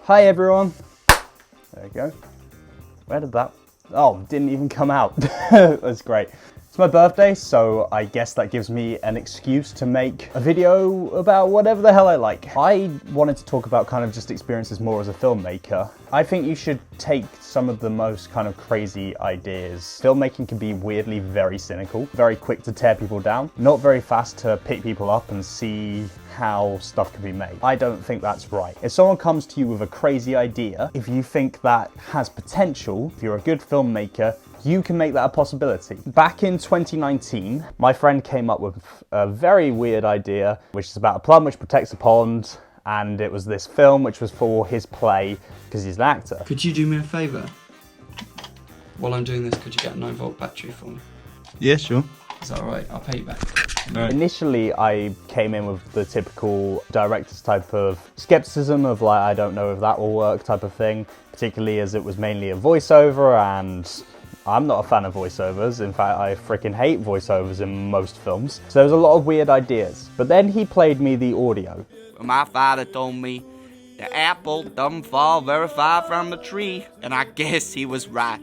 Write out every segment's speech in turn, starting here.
Hi everyone. There we go. Where did that? Oh, didn't even come out. That's great. It's my birthday, so I guess that gives me an excuse to make a video about whatever the hell I like. I wanted to talk about kind of just experiences more as a filmmaker. I think you should take some of the most kind of crazy ideas. Filmmaking can be weirdly very cynical, very quick to tear people down, not very fast to pick people up and see how stuff can be made. I don't think that's right. If someone comes to you with a crazy idea, if you think that has potential, if you're a good filmmaker, you can make that a possibility. Back in 2019, my friend came up with a very weird idea, which is about a plum which protects a pond, and it was this film which was for his play, because he's an actor. Could you do me a favour? While I'm doing this, could you get a 9-volt battery for me? Yeah, sure. Is that alright? I'll pay you back. Right. Initially, I came in with the typical director's type of skepticism of like, I don't know if that will work type of thing, particularly as it was mainly a voiceover, and I'm not a fan of voiceovers. In fact, I freaking hate voiceovers in most films. So there was a lot of weird ideas. But then he played me the audio. My father told me the apple doesn't fall very far from the tree, and I guess he was right,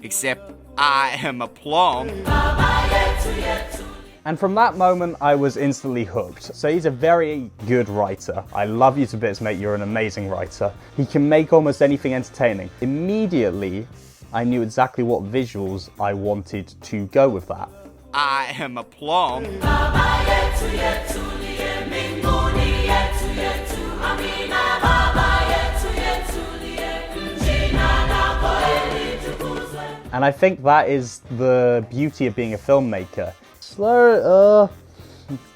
except I am a plum. And from that moment, I was instantly hooked. So he's a very good writer. I love you to bits, mate. You're an amazing writer. He can make almost anything entertaining. Immediately, I knew exactly what visuals I wanted to go with that. I am a plum. And I think that is the beauty of being a filmmaker. Slow,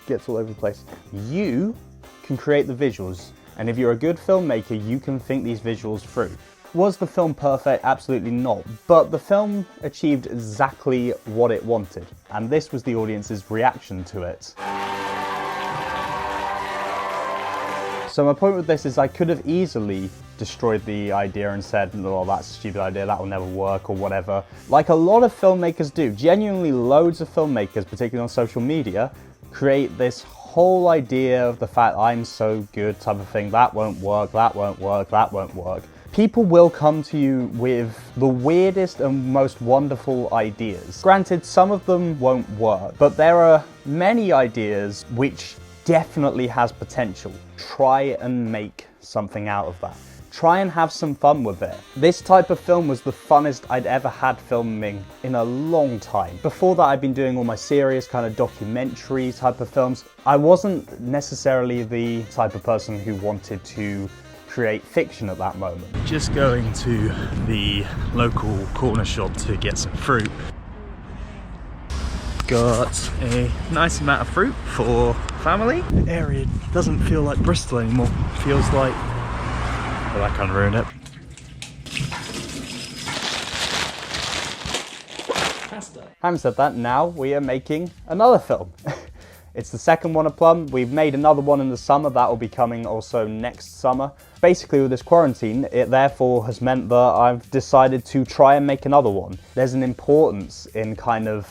gets all over the place. You can create the visuals, and if you're a good filmmaker, you can think these visuals through. Was the film perfect? Absolutely not. But the film achieved exactly what it wanted, and this was the audience's reaction to it. So my point with this is I could have easily destroyed the idea and said, oh, that's a stupid idea, that will never work or whatever. Like a lot of filmmakers do. Genuinely loads of filmmakers, particularly on social media, create this whole idea of the fact I'm so good type of thing, that won't work, that won't work, that won't work. People will come to you with the weirdest and most wonderful ideas. Granted, some of them won't work, but there are many ideas which definitely has potential. Try and make something out of that. Try and have some fun with it. This type of film was the funnest I'd ever had filming in a long time. Before that, I'd been doing all my serious kind of documentary type of films. I wasn't necessarily the type of person who wanted to create fiction at that moment. Just going to the local corner shop to get some fruit. Got a nice amount of fruit for family. The area doesn't feel like Bristol anymore. Feels like, well, I can't ruin it. Having said that, now we are making another film. It's the second one of Plum. We've made another one in the summer. That will be coming also next summer. Basically, with this quarantine, it therefore has meant that I've decided to try and make another one. There's an importance in kind of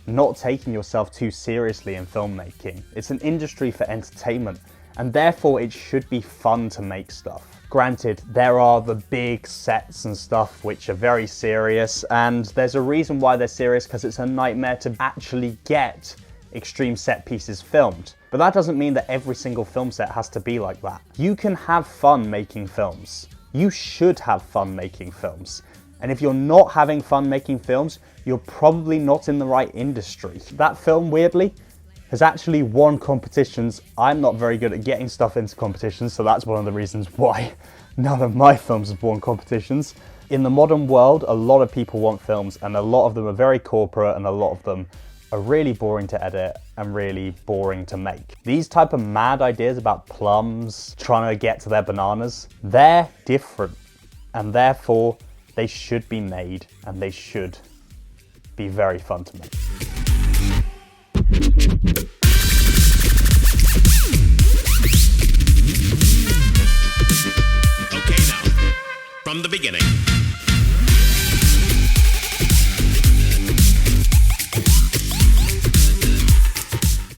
not taking yourself too seriously in filmmaking. It's an industry for entertainment, and therefore it should be fun to make stuff. Granted, there are the big sets and stuff which are very serious, and there's a reason why they're serious, because it's a nightmare to actually get extreme set pieces filmed. But that doesn't mean that every single film set has to be like that. You can have fun making films. You should have fun making films. And if you're not having fun making films, you're probably not in the right industry. That film, weirdly, has actually won competitions. I'm not very good at getting stuff into competitions, so that's one of the reasons why none of my films have won competitions. In the modern world, a lot of people want films, and a lot of them are very corporate, and a lot of them are really boring to edit and really boring to make. These type of mad ideas about plums trying to get to their bananas, they're different, and therefore they should be made, and they should be very fun to make.